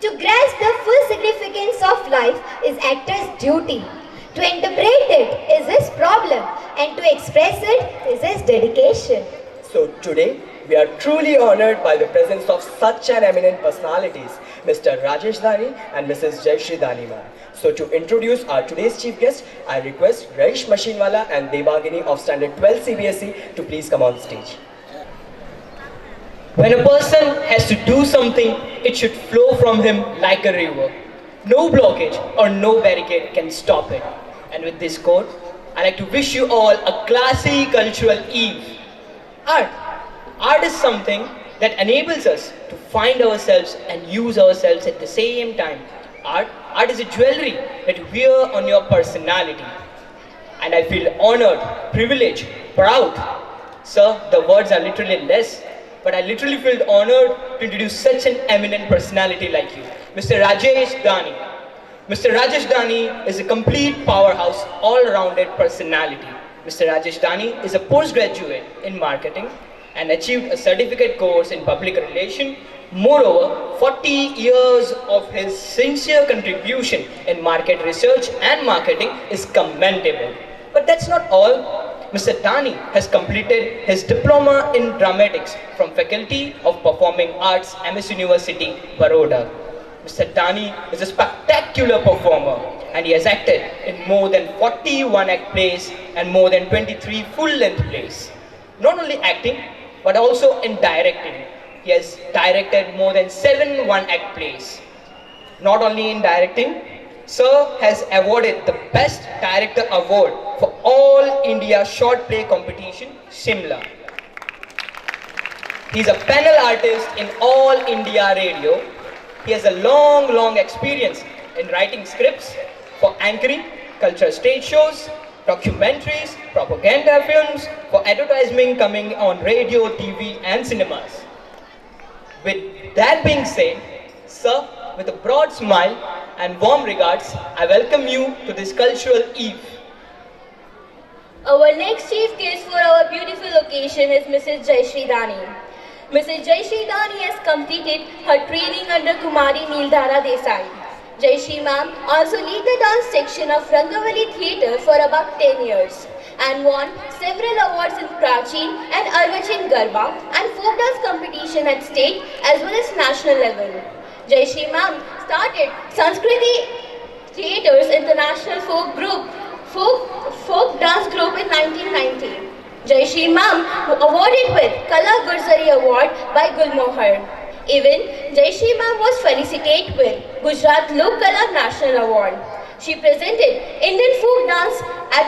To grasp the full significance of life is actor's duty. To interpret it is his problem, and to express it is his dedication. So today, we are truly honored by the presence of such an eminent personalities, Mr. Rajesh Dani and Mrs. Jayashree Dani ma'am. So to introduce our today's chief guest, I request Raish Machinwala and Devagini of Standard 12 CBSE to please come on stage. When a person has to do something, it should flow from him like a river. No blockage or no barricade can stop it. And with this quote, I'd like to wish you all a classy cultural eve. Art. Art is something that enables us to find ourselves and use ourselves at the same time. Art is a jewelry that you wear on your personality. And I feel honored, privileged, proud. Sir, the words are literally less, but I literally feel honored to introduce such an eminent personality like you, Mr. Rajesh Dani. Mr. Rajesh Dani is a complete powerhouse, all-rounded personality. Mr. Rajesh Dani is a postgraduate in marketing and achieved a certificate course in public relations. Moreover, 40 years of his sincere contribution in market research and marketing is commendable. But that's not all. Mr. Dani has completed his diploma in dramatics from Faculty of Performing Arts, MS University, Baroda. Mr. Dani is a spectacular performer and he has acted in more than 40 one-act plays and more than 23 full-length plays. Not only acting, but also in directing. He has directed more than 7 one-act plays. Not only in directing, Sir has awarded the Best Director Award for All India Short Play Competition, Shimla. He is a panel artist in All India Radio. He has a long experience in writing scripts for anchoring, cultural stage shows, documentaries, propaganda films, for advertising coming on radio, TV and cinemas. With that being said, sir, with a broad smile and warm regards, I welcome you to this cultural eve. Our next chief guest for our beautiful occasion is Mrs. Jayashree Dani. Mrs. Jayashree Dani has completed her training under Kumari Neeldhara Desai. Jayashree ma'am also lead the dance section of Rangavali Theatre for about 10 years and won several awards in Prachin and Arvachin Garba and folk dance competition at state as well as national level. Jayashree ma'am started Sanskriti Theatre's international folk dance group in 1990. Jayashree ma'am awarded with Kala Gurzari Award by Gulmohar. Even Jayashree ma'am was felicitated with Gujarat Lok Kala National Award. She presented Indian folk dance at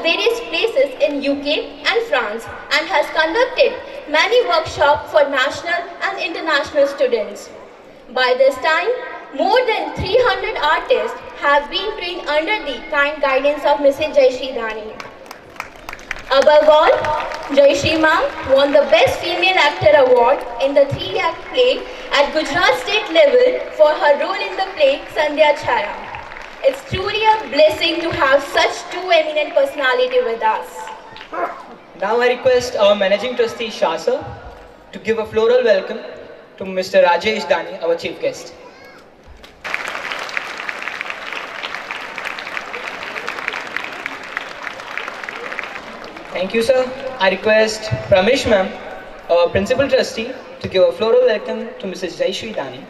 various places in UK and France and has conducted many workshops for national and international students. By this time, more than 300 artists have been trained under the kind guidance of Mrs. Jayashree Dani. Above all, Jayashree ma'am won the Best Female Actor Award in the 3-act play at Gujarat State level for her role in the play Sandhya Chaya. It's truly a blessing to have such two eminent personalities with us. Now I request our Managing Trustee Shah sir to give a floral welcome to Mr. Rajesh Dani, our chief guest. Thank you, sir. I request Pramesh ma'am, our Principal Trustee, to give a floral welcome to Mrs. Jayashree Dani.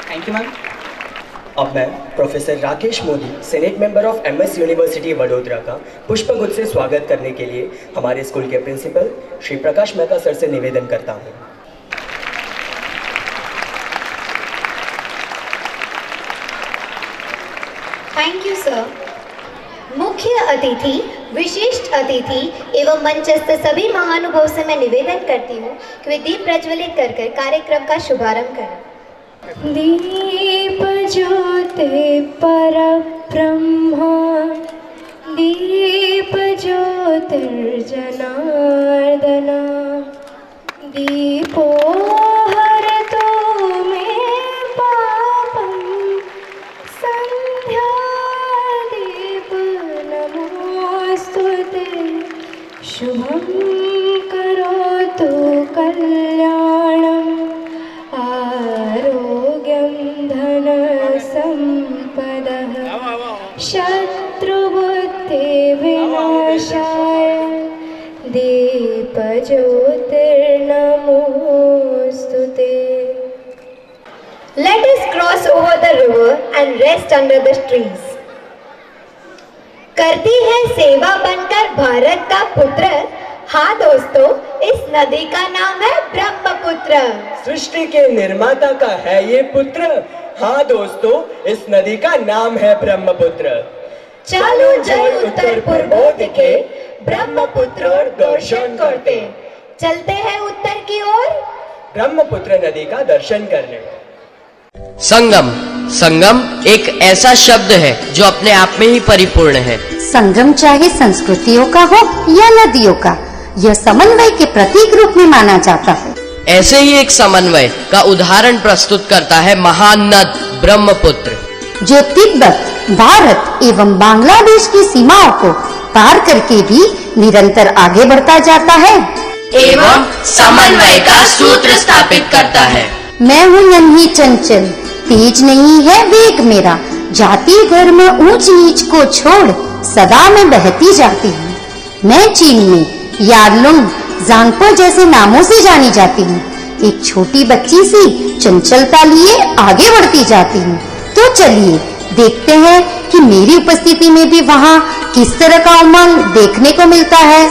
Thank you, ma'am. अब मैं professor Rakesh Modi, senate member of MS university Vadodara का पुष्पगुच्छ से स्वागत करने के लिए हमारे स्कूल के प्रिंसिपल श्री प्रकाश मेहता सर से निवेदन करता हूँ। Thank you sir. मुख्य अतिथि, विशिष्ट अतिथि एवं मंचस्थ सभी महानुभाव से मैं निवेदन करती हूँ कि वे दीप प्रज्वलित कर कार्यक्रम का शुभारंभ करें। दीप ज्योति परब्रह्म दीप ज्योतिर्जनार्दन दीपो हरतु मे पापं संध्यादीप नमोस्तुते शुभं करोतु कल्याणम् आरोग्यं धनसम्पदः शत्रुबुद्धिविनाशाय दीपज्योतिर्नमोऽस्तु ते। Let us cross over the river and rest under the trees. करती है सेवा बनकर भारत का पुत्र। हाँ दोस्तों, इस नदी का नाम है ब्रह्मपुत्र। सृष्टि के निर्माता का है ये पुत्र। हाँ दोस्तों, इस नदी का नाम है ब्रह्मपुत्र। चलो जल उत्तर पूर्वों दिखे, ब्रह्मपुत्र और दर्शन करते। चलते हैं उत्तर की ओर, ब्रह्मपुत्र नदी का दर्शन करने। संगम। संगम एक ऐसा शब्द है जो अपने आप में ही परिपूर्ण है। संगम चाहे संस्कृतियों का हो या नदियों का, यह समन्वय के प्रतीक रूप में माना जाता है। ऐसे ही एक समन्वय का उदाहरण प्रस्तुत करता है महान नद ब्रह्मपुत्र, जो तिब्बत, भारत एवं बांग्लादेश की सीमाओं को पार करके भी निरंतर आगे बढ़ता जाता है एवं समन्वय का सूत्र स्थापित करता है। मैं हूँ नन्ही चंचल, तेज नहीं है वेग मेरा, जाति धर्म ऊंच नीच को छोड़ सदा मैं बहती जाती हूँ। मैं चीन में यारलुंग, जांगपो जैसे नामों से जानी जाती हूँ। एक छोटी बच्ची सी चंचलता लिए आगे बढ़ती जाती हूँ। तो चलिए देखते हैं कि मेरी उपस्थिति में भी वहाँ किस तरह का उमंग देखने को मिलता है।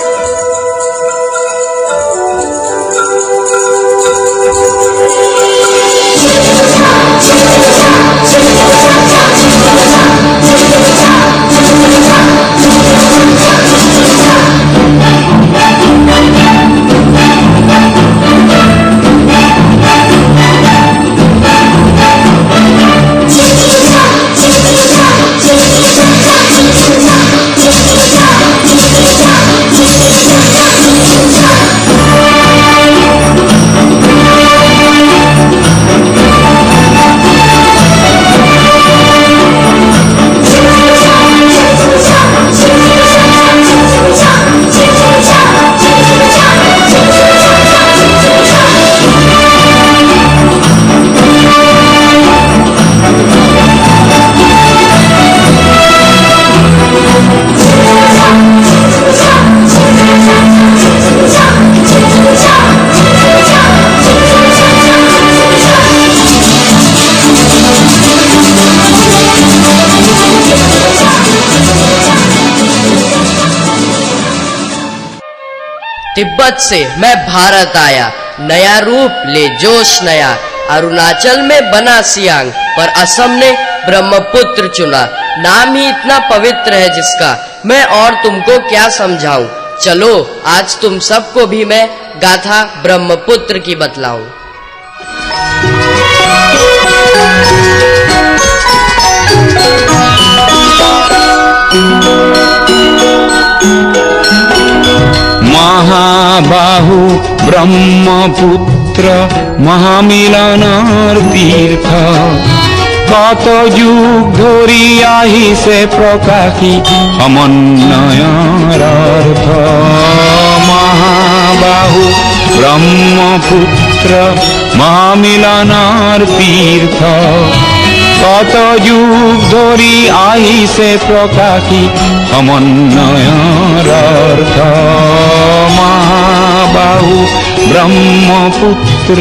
तिब्बत से मैं भारत आया, नया रूप ले जोश नया। अरुणाचल में बना सियांग, पर असम ने ब्रह्मपुत्र चुना। नाम ही इतना पवित्र है जिसका, मैं और तुमको क्या समझाऊं। चलो आज तुम सबको भी मैं गाथा ब्रह्मपुत्र की बतलाऊं। महाबाहु ब्रह्मपुत्र महामिलनार तीर्थ, कत যুগ ধরি আহিছে প্রকাশী সমন্বয়ৰ অৰ্থ। महाबाहु ब्रह्मपुत्र महामिलनार तीर्थ, কত যুগ ধৰি আহিছে প্ৰকাশী সমন্বয়ৰ অৰ্থ। महाबाहु ब्रह्मपुत्र।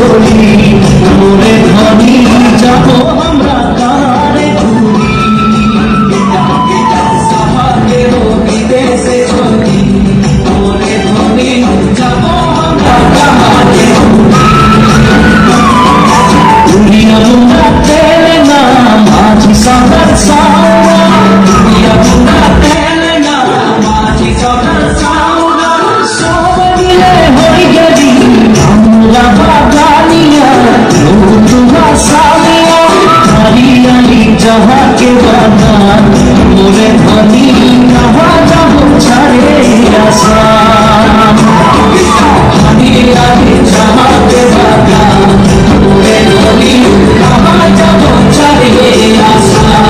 বলি মোরে ধনী যাব আমরা কারে ঘুরি সাহায্যের বিদেশে চলি মোরে ধনী যাব আমরা কারে ঘুরি দুনিয়া তেলে না মাঝি সদর সাওয়া দুনিয়া তেলে না মাঝি সদর সাওয়া সব মিলে হই গেলি আমরা বাগানিয়া নতুবা সামিয়া হরিয়ালি যাহাকে বাগান মোরে ধনী কাহা যাব ছাড়ে আসাম হরিয়ালি যাহাকে বাগান মোরে ধনী কাহা যাব ছাড়ে আসাম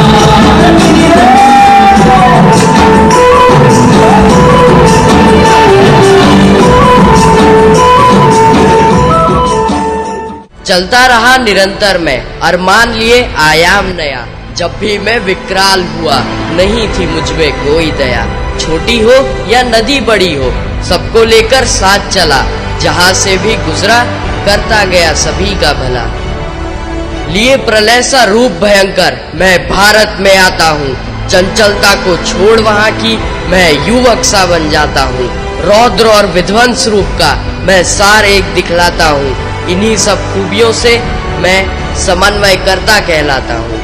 चलता रहा निरंतर मैं अरमान लिए आयाम नया। जब भी मैं विकराल हुआ नहीं थी मुझमें कोई दया। छोटी हो या नदी बड़ी हो सबको लेकर साथ चला। जहां से भी गुजरा करता गया सभी का भला। लिए प्रलय सा रूप भयंकर मैं भारत में आता हूँ। चंचलता को छोड़ वहाँ की मैं युवक सा बन जाता हूँ। रौद्र और विध्वंस रूप का मैं सार एक दिखलाता हूँ। इन्हीं सब खूबियों से मैं समन्वय करता कहलाता हूँ।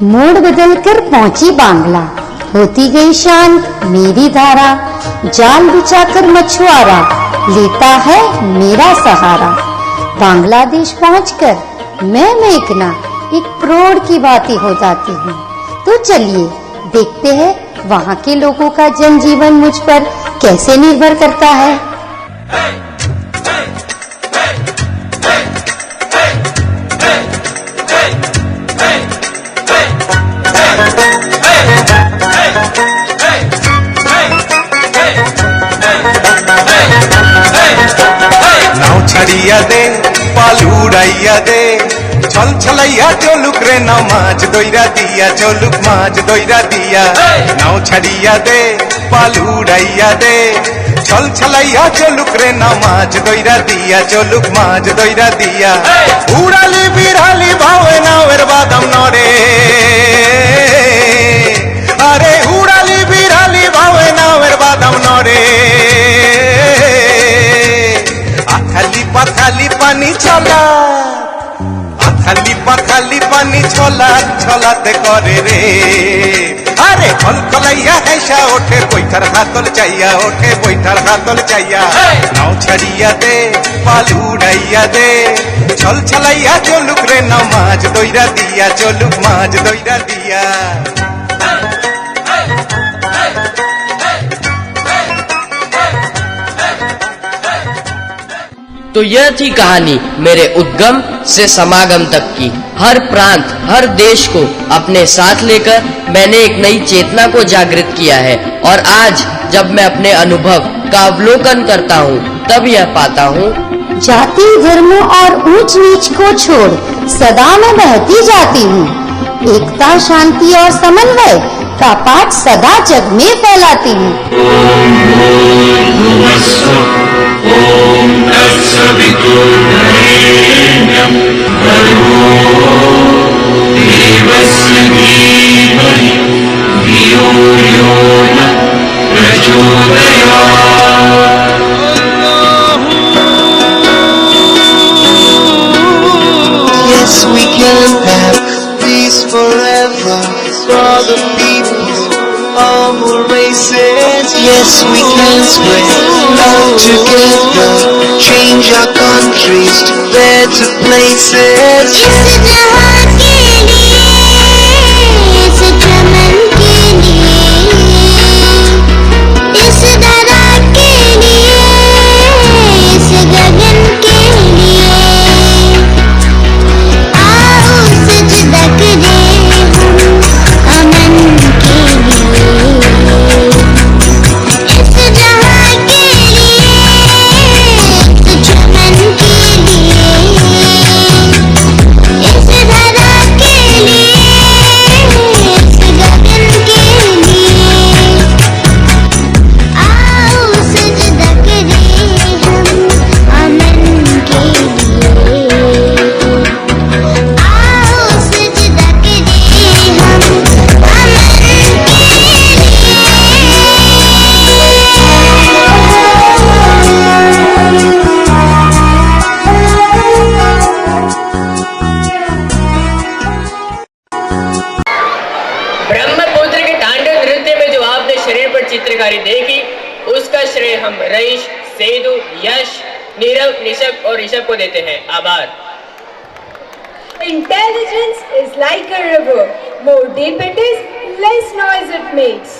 मोड़ बदलकर पहुंची बांग्ला, होती गई शांत मेरी धारा। जाल बिछाकर मछुआरा लेता है मेरा सहारा। बांग्लादेश पहुंचकर मैं मेघना एक प्रौढ़ की भांति हो जाती हूँ। तो चलिए देखते हैं वहाँ के लोगों का जनजीवन मुझ पर कैसे निर्भर करता है। नाव छड़िया दे पालू उड़ाइया दे छल छलैया चलुक रे नाव माछ दोइरा दिया चलुक माछ दोइरा दिया। नाव छड़िया दे पालू उड़ाइया दे छल छलैया चलुक रे नाव माछ दोइरा दिया चलुक माछ दोइरा दिया। उड़ाली बिराली भावे नावेर बादाम नरे अरे उड़ाली बिराली भावे नावेर बादाम नरे। आथाली पाथाली पानी छला आथाली पाथाली पानी छला छलाते करे रे। अरे खलखलैया ऐसा ओठे बैठार हातल चाहिया ओठे बैठार हातल चाहिया। नाव छड़िया दे पालू उड़ाइया दे छल छलैया चलुक रे नाव माछ दोइरा दिया चलुक माछ दोइरा दिया। तो यह थी कहानी मेरे उद्गम से समागम तक की। हर प्रांत हर देश को अपने साथ लेकर मैंने एक नई चेतना को जागृत किया है। और आज जब मैं अपने अनुभव का अवलोकन करता हूँ तब यह पाता हूँ जाति धर्म और ऊंच नीच को छोड़ सदा मैं बहती जाती हूँ। एकता, शांति और समन्वय का पाठ सदा जग में फैलाती हूँ। Yes, we can have peace forever for the people of all races. Yes, we can spread love together, change our countries to better places. इस जहां के लिए, इस चमन के लिए, इस धरा के लिए, इस गगन के लिए, आओ सजदा करें हम अमन के लिए। इस जहां के लिए, इस चमन के लिए, इस धरा के लिए, इस गगन के लिए, आओ सजदा करें हम अमन के लिए। आओ सजदा करें हम अमन ब्रह्मपुत्र के तांडव नृत्य में जो आपने शरीर पर चित्रकारी देखी, उसका श्रेय हम रईस, सेदु, यश, नीरव, निशब और ऋषभ को देते हैं। आभार। Intelligence is like a river. More deep it is, less noise it makes.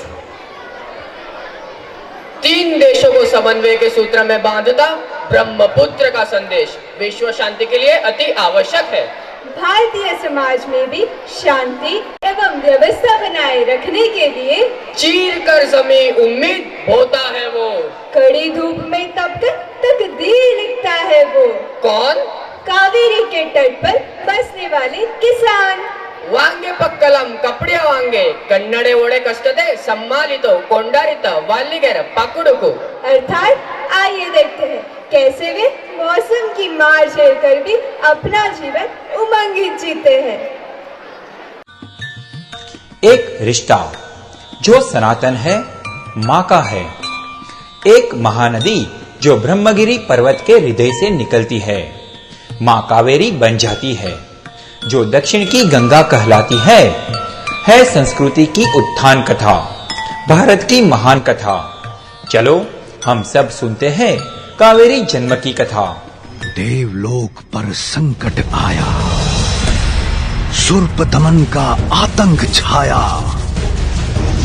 3 देशों को समन्वय के सूत्र में बांधता ब्रह्मपुत्र का संदेश विश्व शांति के लिए अति आवश्यक है। भारतीय समाज में भी शांति एवं व्यवस्था बनाए रखने के लिए चीर कर जमी उम्मीद बोता है वो, कड़ी धूप में तपकर तकदीर लिखता है वो। कौन? कावेरी के तट पर बसने वाले किसान। वांगे पक्कलम कपड़े वांगे कन्नड़े ओड़े कष्टते सम्मालितो कोंडारित वालिगेर पकड़ुकु। अर्थात आइए देखते हैं कैसे वे मौसम की मार झेल कर भी अपना जीवन उमंगित जीते हैं। एक रिश्ता जो सनातन है, माँ का है। एक महानदी जो ब्रह्मगिरी पर्वत के हृदय से निकलती है, माँ कावेरी बन जाती है। जो दक्षिण की गंगा कहलाती है संस्कृति की उत्थान कथा, भारत की महान कथा। चलो हम सब सुनते हैं कावेरी जन्म की कथा। देवलोक पर संकट आया, सुर्प दमन का आतंक छाया,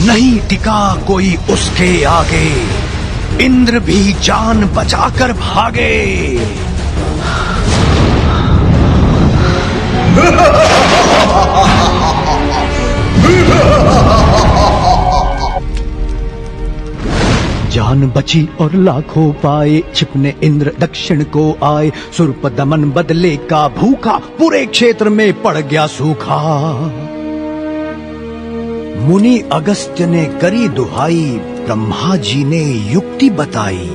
नहीं टिका कोई उसके आगे, इंद्र भी जान बचाकर भागे। जान बची और लाखों पाए, छिपने इंद्र दक्षिण को आए। सुर्प दमन बदले का भूखा, पूरे क्षेत्र में पड़ गया सूखा। मुनि अगस्त्य ने करी दुहाई, ब्रह्मा जी ने युक्ति बताई।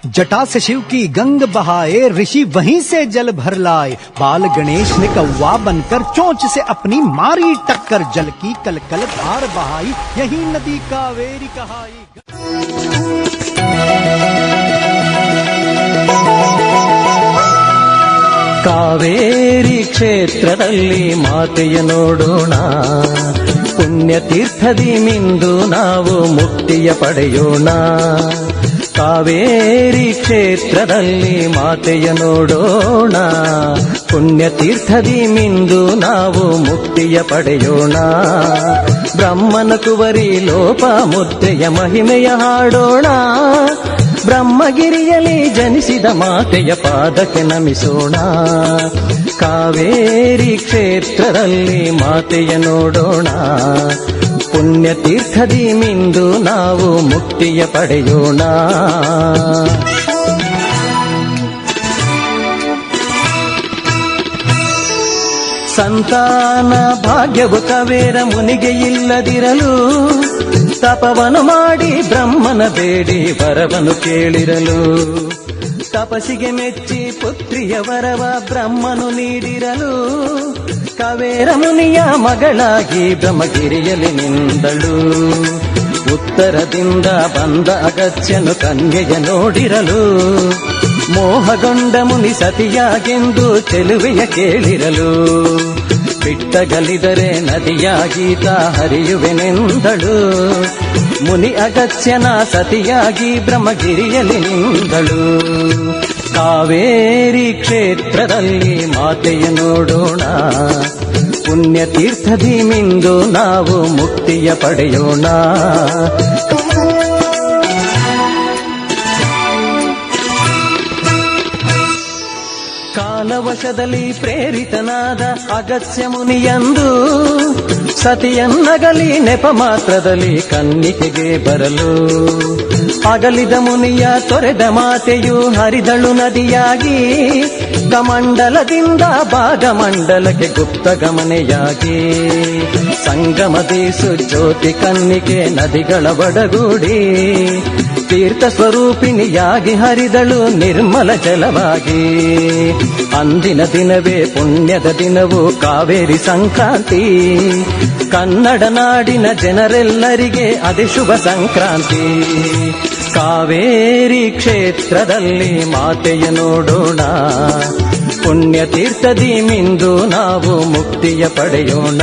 जटा से शिव की गंग बहाए, ऋषि वहीं से जल भर लाए। बाल गणेश ने कौवा बनकर चोंच से अपनी मारी टक्कर, जल की कलकल धार बहाई, यही नदी कावेरी कहाई। ಕಾವೇರಿ ಕ್ಷೇತ್ರದಲ್ಲಿ ಮಾತೆಯ ನೋಡೋಣ, ಪುಣ್ಯತೀರ್ಥದಿ ಮಿಂದು ನಾವು ಮುಕ್ತಿಯ ಪಡೆಯೋಣ. ಕಾವೇರಿ ಕ್ಷೇತ್ರದಲ್ಲಿ ಮಾತೆಯ ನೋಡೋಣ, ಪುಣ್ಯತೀರ್ಥದಿ ಮಿಂದು ನಾವು ಮುಕ್ತಿಯ ಪಡೆಯೋಣ. ಬ್ರಹ್ಮನ ಕುವರಿ ಲೋಪ ಮುದ್ದೆಯ ಮಹಿಮೆಯ ಹಾಡೋಣ, ಬ್ರಹ್ಮಗಿರಿಯಲ್ಲಿ ಜನಿಸಿದ ಮಾತೆಯ ಪಾದಕ್ಕೆ ನಮಿಸೋಣ. ಕಾವೇರಿ ಕ್ಷೇತ್ರದಲ್ಲಿ ಮಾತೆಯ ನೋಡೋಣ. ಪುಣ್ಯತೀರ್ಥದಿ ಮಿಂದು ನಾವು ಮುಕ್ತಿಯ ಪಡೆಯೋಣ. ಸಂತಾನ ಭಾಗ್ಯವು ಕವೇರ ಮುನಿಗೆ ಇಲ್ಲದಿರಲು ತಪವನ್ನು ಮಾಡಿ ಬ್ರಹ್ಮನ ಬೇಡಿ ವರವನ್ನು ಕೇಳಿರಲು. ತಪಸ್ಸಿಗೆ ಮೆಚ್ಚಿ ಪುತ್ರಿಯ ವರವ ಬ್ರಹ್ಮನು ನೀಡಿರಲು ಕವೇರ ಮುನಿಯ ಮಗಳಾಗಿ ಬ್ರಹ್ಮಗಿರಿಯಲ್ಲಿ ನಿಂದಳು. ಉತ್ತರದಿಂದ ಬಂದ ಅಗತ್ಯನು ಕನ್ಯೆಯ ನೋಡಿರಲು ಮೋಹಗೊಂಡ ಮುನಿ ಸತಿಯಾಗೆಂದು ಚೆಲುವೆಯ ಕೇಳಿರಲು. ಬಿಟ್ಟಗಲಿದರೆ ನದಿಯಾಗೀತ ಹರಿಯುವೆನೆಂದಳು. ಮುನಿ ಅಗತ್ಯನ ಸತಿಯಾಗಿ ಬ್ರಹ್ಮಗಿರಿಯಲ್ಲಿ ನಿಂದಳು. ಕಾವೇರಿ ಕ್ಷೇತ್ರದಲ್ಲಿ ಮಾತೆಯ ನೋಡೋಣ. ಪುಣ್ಯತೀರ್ಥದಿ ಮಿಂದು ನಾವು ಮುಕ್ತಿಯ ಪಡೆಯೋಣ. ಕಾಲವಶದಲ್ಲಿ ಪ್ರೇರಿತನಾದ ಅಗತ್ಯ ಮುನಿಯಂದು ಸತಿಯನ್ನಗಲಿ ನೆಪ ಮಾತ್ರದಲ್ಲಿ ಕನ್ನಿಕೆಗೆ ಬರಲು. ಅಗಲಿದ ಮುನಿಯ ತೊರೆದ ಮಾತೆಯು ಹರಿದಳು ನದಿಯಾಗಿ. ಕಮಂಡಲದಿಂದ ಭಾಗಮಂಡಲಕ್ಕೆ ಗುಪ್ತ ಗಮನೆಯಾಗಿ. ಸಂಗಮದಿ ಸುಜ್ಯೋತಿ ಕನ್ನಿಕೆ ನದಿಗಳ ಒಡಗೂಡಿ ತೀರ್ಥ ಸ್ವರೂಪಿಣಿಯಾಗಿ ಹರಿದಳು ನಿರ್ಮಲ ಜಲವಾಗಿ. ಅಂದಿನ ದಿನವೇ ಪುಣ್ಯದ ದಿನವು ಕಾವೇರಿ ಸಂಕ್ರಾಂತಿ. ಕನ್ನಡ ನಾಡಿನ ಜನರೆಲ್ಲರಿಗೆ ಅದೇ ಶುಭ ಸಂಕ್ರಾಂತಿ. ಕಾವೇರಿ ಕ್ಷೇತ್ರದಲ್ಲಿ ಮಾತೆಯ ನೋಡೋಣ. ಪುಣ್ಯತೀರ್ಥದಿ ಮಿಂದು ನಾವು ಮುಕ್ತಿಯ ಪಡೆಯೋಣ.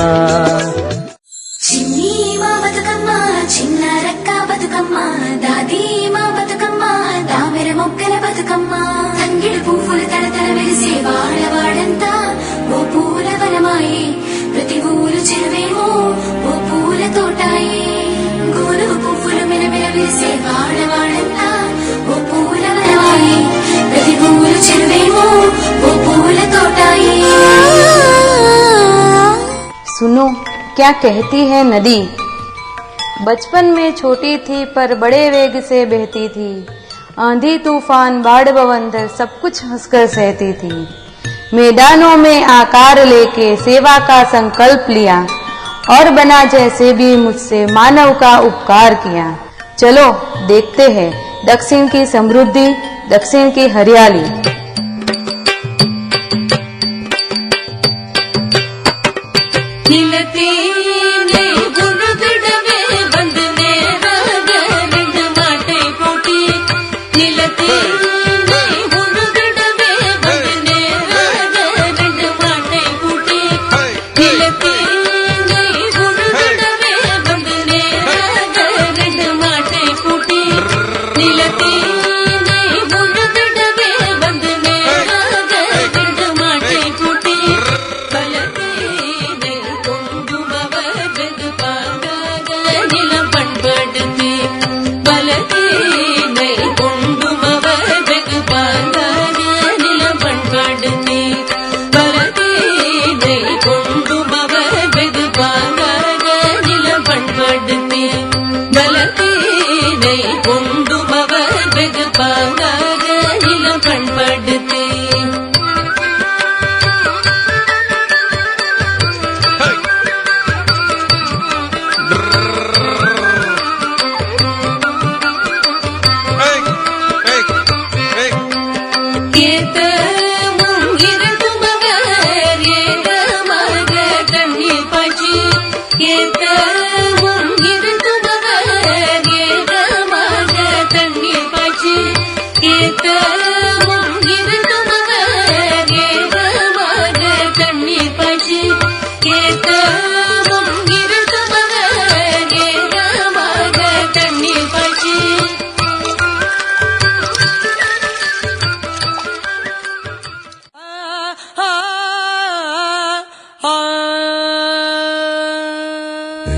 చిన్ని మా బతుకమ్మ చిన్న రక్క బతుకమ్మ దాది మా బతుకమ్మ దామెర మొక్కల బతుకమ్మ తంగిడు పువ్వులు తడతడ వెలిసే వాడవాడంతా ఓ పూల వనమాయే ప్రతి ఊరు చెరువేమో ఓ పూల తోటాయే గోలుగు పువ్వులు మెలమెల వెలిసే వాడవాడంతా ఓ పూల వనమాయే ప్రతి ఊరు చెరువేమో ఓ పూల తోటాయే. सुनो क्या कहती है नदी। बचपन में छोटी थी पर बड़े वेग से बहती थी. आंधी तूफान बाढ़ बवंडर सब कुछ हंसकर सहती थी. मैदानों में आकार लेके सेवा का संकल्प लिया और बना जैसे भी मुझसे मानव का उपकार किया. चलो देखते हैं दक्षिण की समृद्धि, दक्षिण की हरियाली.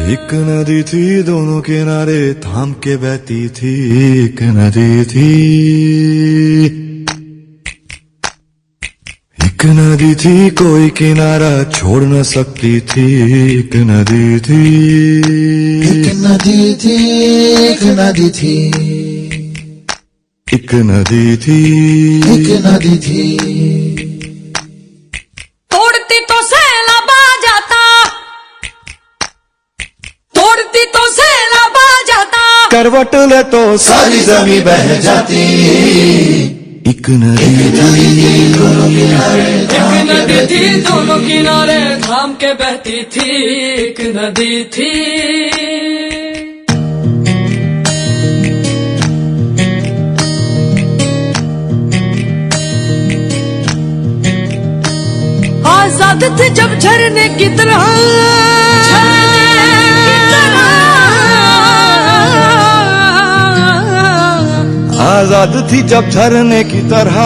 एक नदी थी दोनों किनारे थाम के बहती थी, एक नदी थी, एक नदी थी कोई किनारा छोड़ न सकती थी, एक नदी थी, एक नदी थी, एक नदी थी, एक नदी थी, एक नदी थी। तोड़ती तो सैलाब आ जाता, तोड़ती तो सैलाब आ जाता, करवट ले तो सारी जमी बह जाती। एक नदी थी दोनों किनारे, एक नदी थी दोनों किनारे थाम के बहती थी, एक नदी थी। आजाद थी जब झरने की तरह, आजाद थी जब झरने की तरह,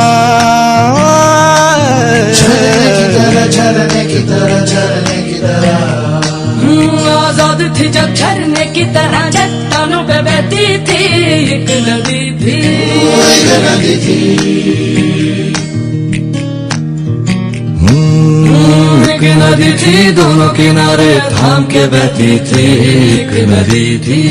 झरने की तरह, झरने की तरह, झरने की तरह। आजाद थी जब झरने की तरह चट्टानों पे बहती थी, एक नदी थी, एक नदी थी, एक नदी थी दोनों किनारे थाम के बहती थी, एक नदी थी।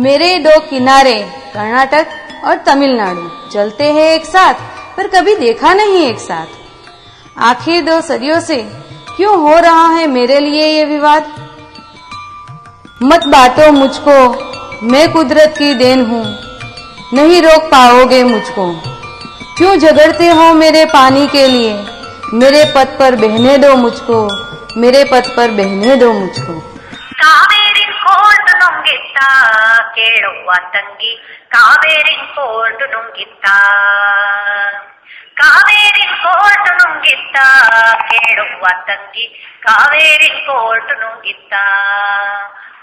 मेरे दो किनारे कर्नाटक और तमिलनाडु चलते हैं एक साथ, पर कभी देखा नहीं एक साथ। आखिर 2 सदियों से क्यों हो रहा है मेरे लिए ये विवाद? मत बांटो मुझको, मैं कुदरत की देन हूँ, नहीं रोक पाओगे मुझको। क्यों झगड़ते हो मेरे पानी के लिए, मेरे पथ पर बहने दो मुझको, मेरे पथ पर बहने दो मुझको। ಕಾವೇರಿ ಕೋರ್ಟ್ ನುಂಗಿತ್ತ ಕೇಳುವ ತಂಗಿ, ಕಾವೇರಿ ಕೋರ್ಟ್ ನುಂಗಿತ್ತ, ಕಾವೇರಿ ಕೋರ್ಟ್ ನುಂಗಿತ್ತ ಕೇಳುವ ತಂಗಿ, ಕಾವೇರಿ ಕೋರ್ಟ್ ನುಂಗಿತ್ತ।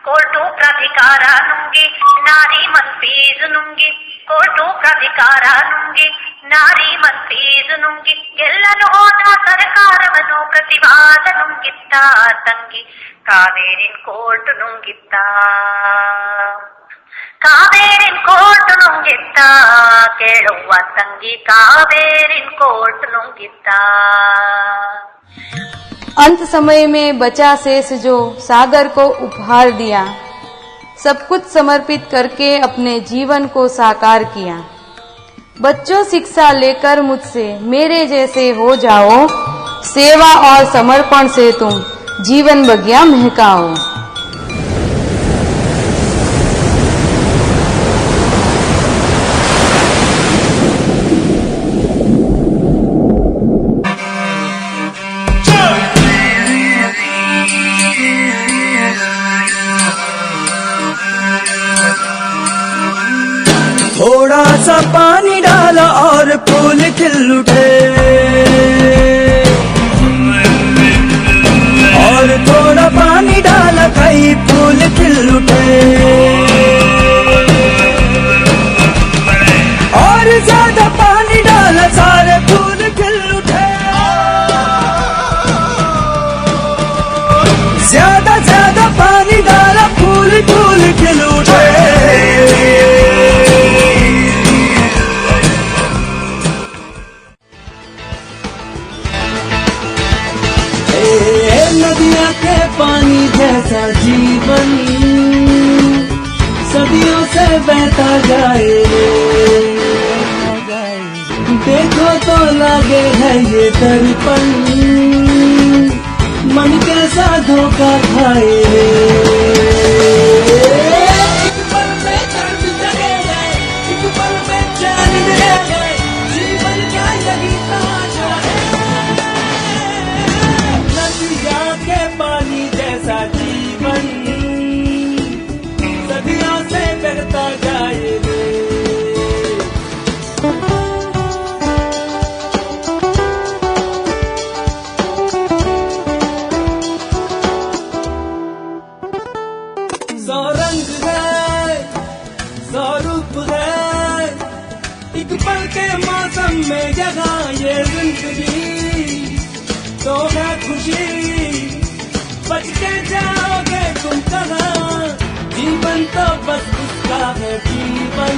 ಕೋರ್ಟು ಪ್ರಾಧಿಕಾರ ನುಂಗಿ ನಾರಿ ಮತ್ ಫೀಸ್ ನುಂಗಿ, ಕೋರ್ಟು ಪ್ರಾಧಿಕಾರ ನುಂಗಿ ನಾರಿ ಮತ್ ಫೀಸ್ ನುಂಗಿ, ಗೆಲ್ಲಲು ಹೋದ ಸರ್ಕಾರವನ್ನು ಪ್ರತಿವಾದ ನುಂಗಿತ್ತ ತಂಗಿ, ಕಾವೇರಿನ್ ಕೋರ್ಟ್ ನುಂಗಿತ್ತ, ಕಾವೇರಿನ್ ಕೋರ್ಟ್ ನುಂಗಿತ್ತ ಕೇಳುವ ತಂಗಿ, ಕಾವೇರಿನ್ ಕೋರ್ಟ್ ನುಂಗಿತ್ತ। अंत समय में बचा शेष जो सागर को उपहार दिया, सब कुछ समर्पित करके अपने जीवन को साकार किया। बच्चों शिक्षा लेकर मुझसे मेरे जैसे हो जाओ, सेवा और समर्पण से तुम जीवन बगिया महकाओ। थोड़ा सा पानी डाला और फूल खिल उठे, और थोड़ा पानी डाला कई फूल खिल उठे, और ज्यादा पानी डाला सारे फूल खिल उठे, ज्यादा पानी डाला फूल फूल खिल उठे। नदियाँ के पानी जैसा जीवन सदियों से बहता जाए, देखो तो लागे है ये दर्पण, मन कैसा धोखा खाए। एक पल में दर्द जगे गए, एक पल में चैन ले गए, जीवन का यही तमाशा है। नदिया के पानी जैसा जीवन सदियों से बहता जाए। सौ रंग है, सौ रूप है, एक पल के मौसम में यहाँ ये जिंदगी तो है खुशी, बच के जाओगे तो बस उसका है जीवन,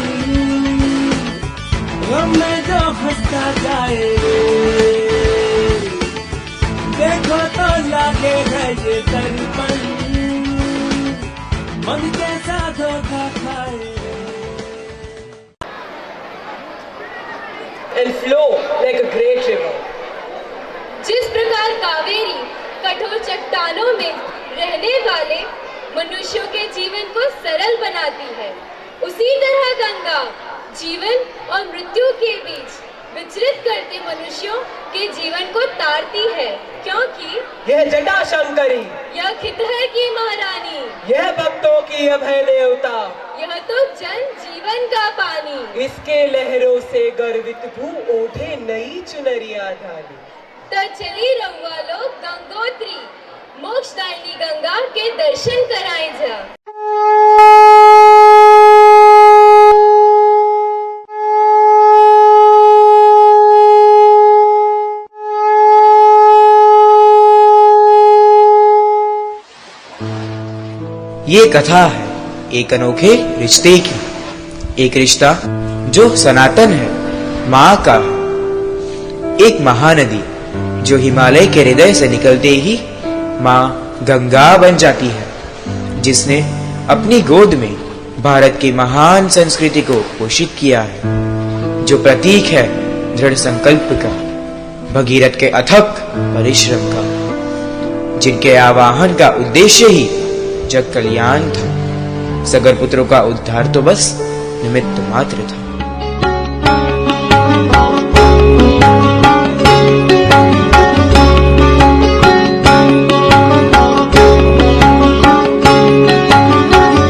गम में जो हंसता जाए, देखो तो लागे है ये दर्पण, मन कैसा धोखा खाए। And flow like a great river. जिस प्रकार कावेरी कठोर चट्टानों में रहने वाले मनुष्यों के जीवन को सरल बनाती है, उसी तरह गंगा जीवन और मृत्यु के बीच विचलित करते मनुष्यों के जीवन को तारती है, क्योंकि यह जटाशंकरी, यह खितहर की महारानी, यह भक्तों की अभय देवता, यह तो जन जीवन का पानी, इसके लहरों से गर्वित भू ओढ़े नई चुनरिया ढाली। तो चली रउआ लोग गंगोत्री मोक्षदायिनी गंगा के दर्शन कराए जा। ये कथा है एक अनोखे रिश्ते की, एक रिश्ता जो सनातन है, माँ का, एक महानदी जो हिमालय के हृदय से निकलते ही माँ गंगा बन जाती है, जिसने अपनी गोद में भारत की महान संस्कृति को पोषित किया है, जो प्रतीक है दृढ़ संकल्प का, भगीरथ के अथक परिश्रम का, जिनके आवाहन का उद्देश्य ही जग कल्याण था, सगर पुत्रों का उद्धार तो बस निमित्त मात्र था।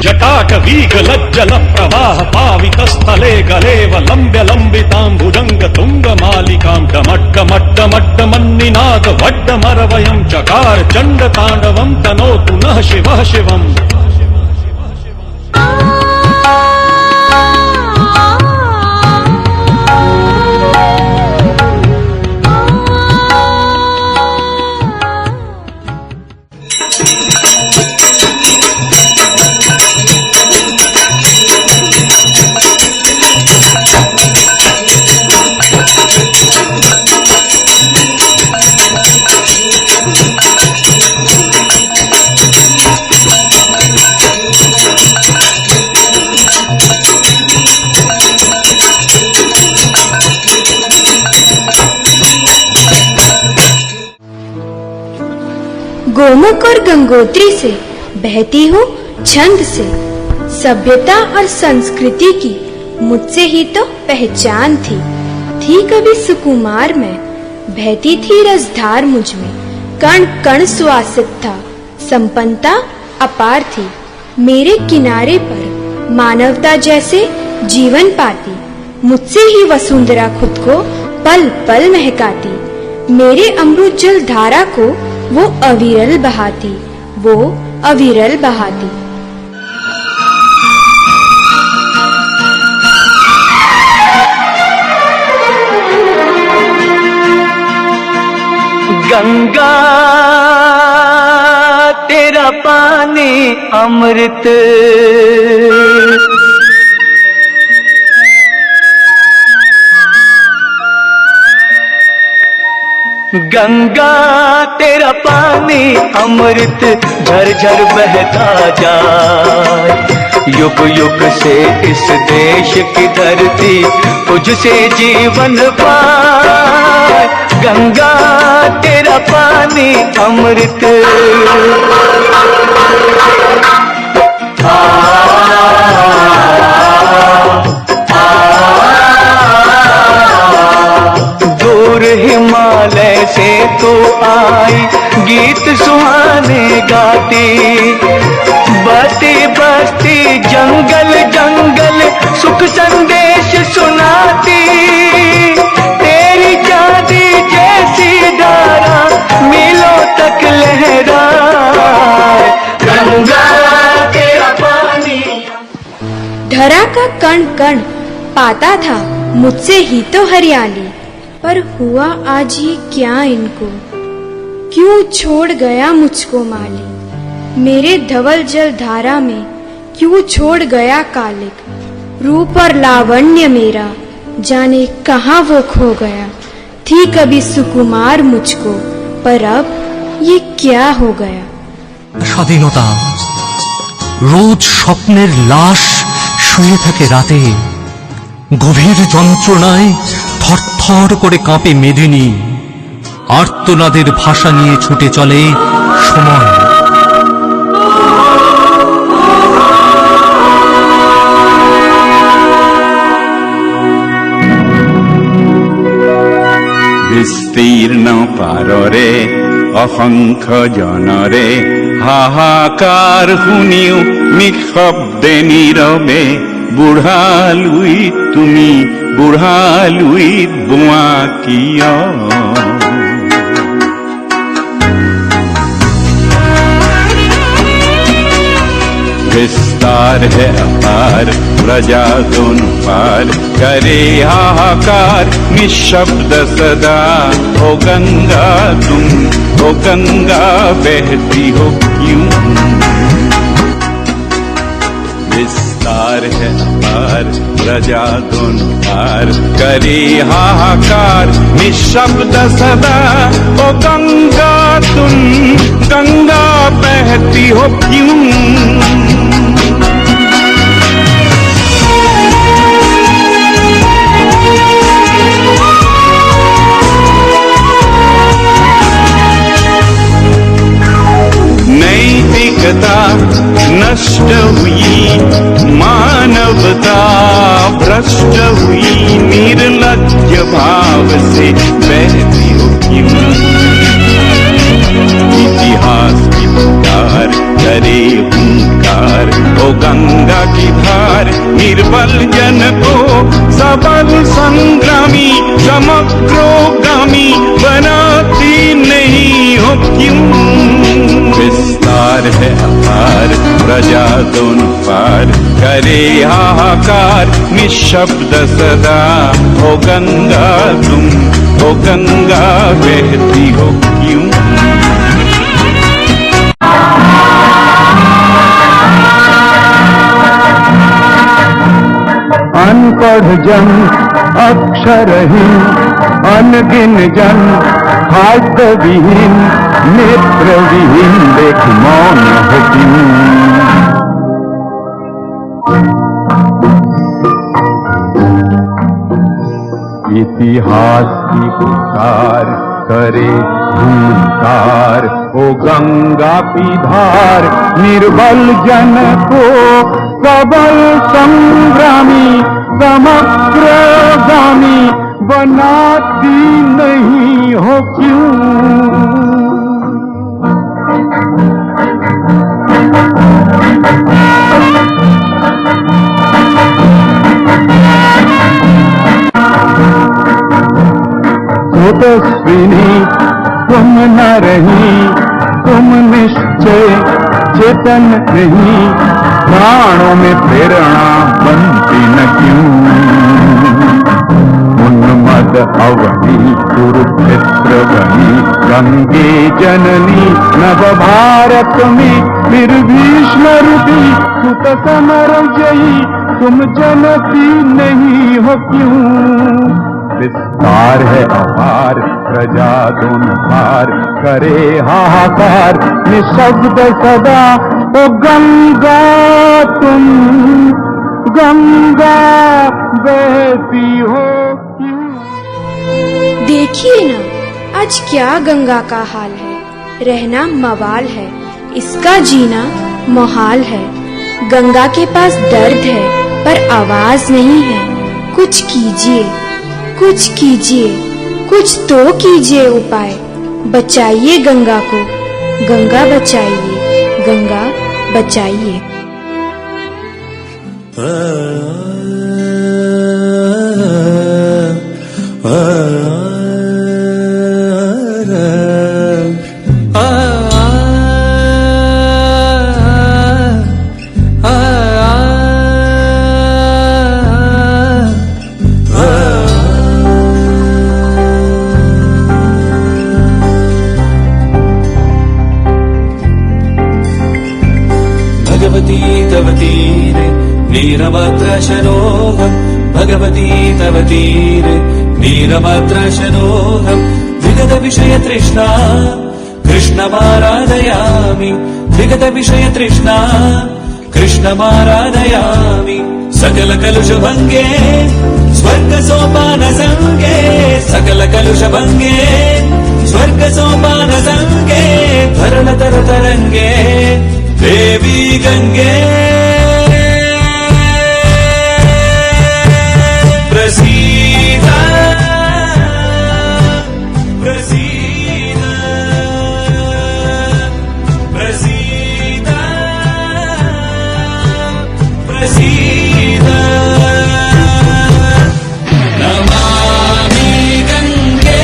जटाटवीगलज्जल प्रवाह पावितस्थले गलेव लम्ब्य लम्बिताम्बुजङ्ग तुङ्गमालिकां डमड्डमड्डमड्डमन्निनाद वड्डमरवयं चकार चण्डताण्डवं तनोतु नः शिवः शिवम्। गोमुख और गंगोत्री से बहती हूँ छंद से, सभ्यता और संस्कृति की मुझसे ही तो पहचान थी कभी सुकुमार में, बहती थी रसधार मुझ में, कण कण सुवासित था, संपन्नता अपार थी, मेरे किनारे पर मानवता जैसे जीवन पाती, मुझसे ही वसुंधरा खुद को पल पल महकाती, मेरे अमृत जल धारा को वो अविरल बहाती, वो अविरल बहाती। गंगा तेरा पानी अमृत, गंगा तेरा पानी अमृत झरझर बहता जाए, युग युग से इस देश की धरती तुझसे जीवन पाए, गंगा तेरा पानी अमृत। दूर हिमालय से तू आई गीत सुहाने गाती, बस्ती बस्ती जंगल जंगल सुख संदेश सुनाती, तेरी चांदी जैसी धारा मीलों तक लहराए, गंगा तेरा पानी। धरा का कण कण पाता था मुझसे ही तो हरियाली, पर हुआ आज ये क्या इनको, क्यों छोड़ गया मुझको माली, मेरे धवल जल धारा में यूं छोड़ गया कालिक। रूप और लावण्य मेरा जाने कहाँ वो खो गया। थी कभी सुकुमार मुझको, पर अब ये क्या हो गया। স্বাধীনতা রোজ স্বপ্নের লাশ শুয়ে থাকে রাতে, গভীর যন্ত্রণায় থরথর করে কাঁপে মেদিনী। আর্তনাদের ভাষা নিয়ে ছুটে চলে সময়। বিস্তীর্ণ পাৰৰে অসংখ্য জনৰে হাহাকাৰ শুনিও নিঃশব্দে নীৰৱে বুঢ়ালুইত তুমি বুঢ়ালুইত বোৱা কিয়। विस्तार है अपार प्रजा दोनों पार करे हाहाकार निशब्द सदा। ओ गंगा तुम ओ गंगा बहती हो क्यों। विस्तार है अपार प्रजा दोनों पार करे हाहाकार निशब्द सदा। ओ गंगा तुम गंगा बहती हो क्यों। नैतिकता नष्ट हुई मानवता भ्रष्ट हुई निर्लज्ज भाव से बहती हो क्यों। इतिहास की पुकार करे हुंकार ओ गंगा की धार निर्बल जन को सबल संग्रामी समग्रोगामी बनाती नहीं हो क्यों। विस्तार है अपार प्रजा दोनों पार करे हाहाकार निशब्द सदा। ओ गंगा तुम ओ गंगा बहती हो क्यों। अनपढ़ जन अक्षरहीन अनगिन जन खाद्य विहीन नेत्र विहीन देख मौन है क्यों। इतिहास की पुकार करे हुंकार ओ गंगा की धार निर्बल जन को सबल संग्रामी समग्रगामी बनाती नहीं हो क्यों। तेजस्विनी तुम न रही तुम निश्चय चेतन नहीं प्राणों में प्रेरणा बनती न क्यों। उन्मद अवनी कुरुक्षेत्र बनी गंगे जननी नव भारत में फिर भीष्म रूपी सुत समर जयी तुम जनती नहीं हो क्यों। विस्तार है अपार प्रजा दोनों पार करे हाहाकार निशब्द सदा। ओ गंगा तुम गंगा बहती हो क्यों। देखिए ना आज क्या गंगा का हाल है। रहना मवाल है इसका जीना मुहाल है। गंगा के पास दर्द है पर आवाज नहीं है। कुछ कीजिए कुछ कीजिए कुछ तो कीजिए उपाय। बचाइए गंगा को गंगा बचाइए गंगा बचाइए। भगवती तवती वीरभद्रशरोऽहं भगवती तव तीरे वीरभद्रशरोऽहं विगतविषयतृष्णा कृष्णमाराधयामि विगतविषयतृष्णा कृष्णमाराधयामि सकलकलुषभङ्गे स्वर्गसोपानसङ्गे सकलकलुषभङ्गे स्वर्गसोपानसङ्गे तरलतरतरङ्गे देवी गङ्गे प्रसीद प्रसीद प्रसीद प्रसीद नमामि गङ्गे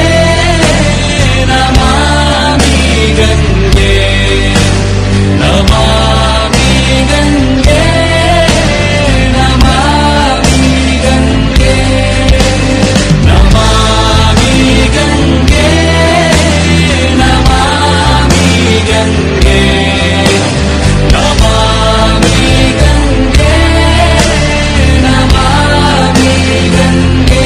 नमामि गङ्गे नमामि गङ्गे नमामि गङ्गे नमामि गङ्गे नमामि गङ्गे नमामि गङ्गे नमामि गङ्गे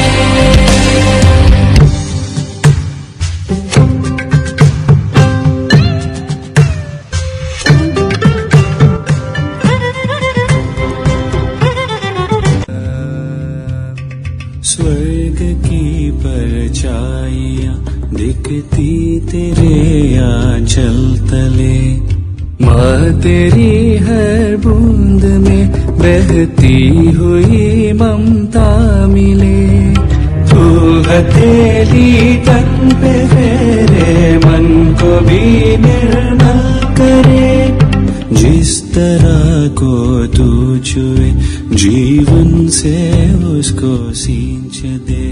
स्वर्ग की परछाइयाँ दिखती तेरे आंचल तले माँ तेरी हर बूंद में बहती हुई ममता मिले तू हथेली तन पे मेरे मन को भी निर्मल करे जिस तरह को तू छुए जीवन से उसको सींच दे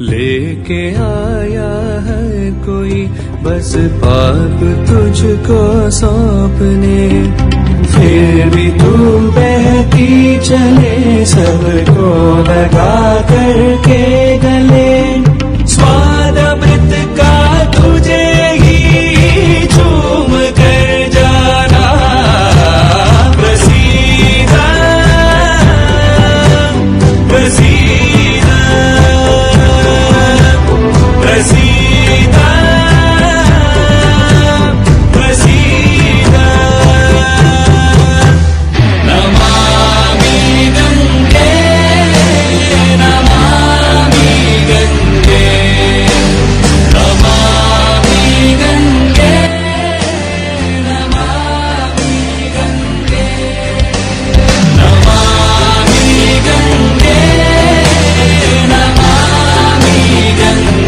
लेके आया है कोई बस पाप तुझको सौंपने फिर भी तू बहती चले सबको लगा करके गले स्वाद अमृत का तुझे ही झूम कर जाना प्रसीद प्रसीद प्रसीद प्रसीद नमामि गङ्गे नमामि गङ्गे नमामि गङ्गे नमामि गङ्गे नमामि गङ्गे नमामि गङ्गे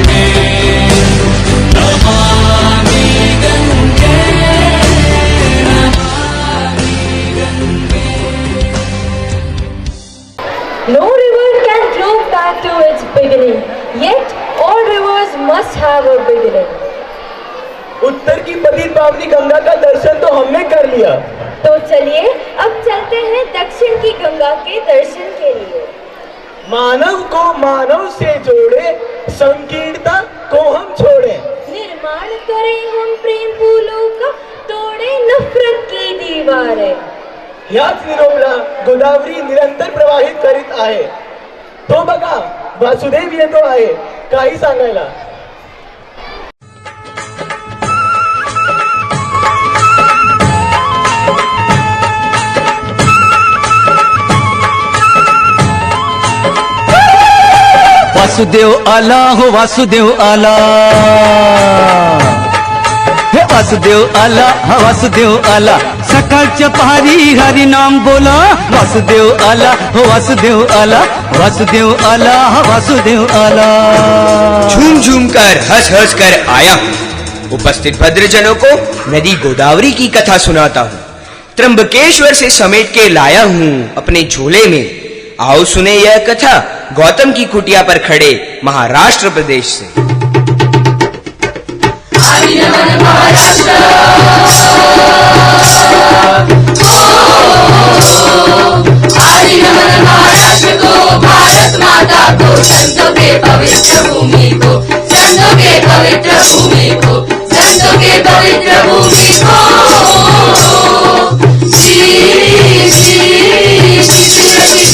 नमामि गङ्गे No river can flow back to its beginning, yet all rivers must have a beginning. उत्तर की पतित पावनी गंगा का दर्शन तो हमने कर लिया, तो चलिए अब चलते हैं दक्षिण की गंगा के दर्शन के लिए। मानव को मानव से जोड़े, संकीर्णता को हम छोड़े, निर्माण करें हम प्रेम फूलों का, तोड़े नफरत की दीवारें। ह्याच निरोपला गोदावरी निरंतर प्रवाहित करीत आहे. तो बघा वासुदेव येतो आहे काही सांगायला. वासुदेव आला हो वासुदेव आला हे वासुदेव आला हा वासुदेव आला सकाळच्या पहारी हरी नाम बोला वासुदेव आला हो वासुदेव आला वासुदेव आला हा वासुदेव आला झूम झूम कर हंस हंस कर आया उपस्थित भद्रजनों को नदी गोदावरी की कथा सुनाता हूँ त्र्यंबकेश्वर से समेट के लाया हूँ अपने झोले में आओ सुने यह कथा गौतम की कुटिया पर खड़े महाराष्ट्र प्रदेश से महाराष्ट्र को भारत माता को संतों के पवित्र भूमि को संतों के पवित्र भूमि को संतों के पवित्र भूमि को श्री श्री श्री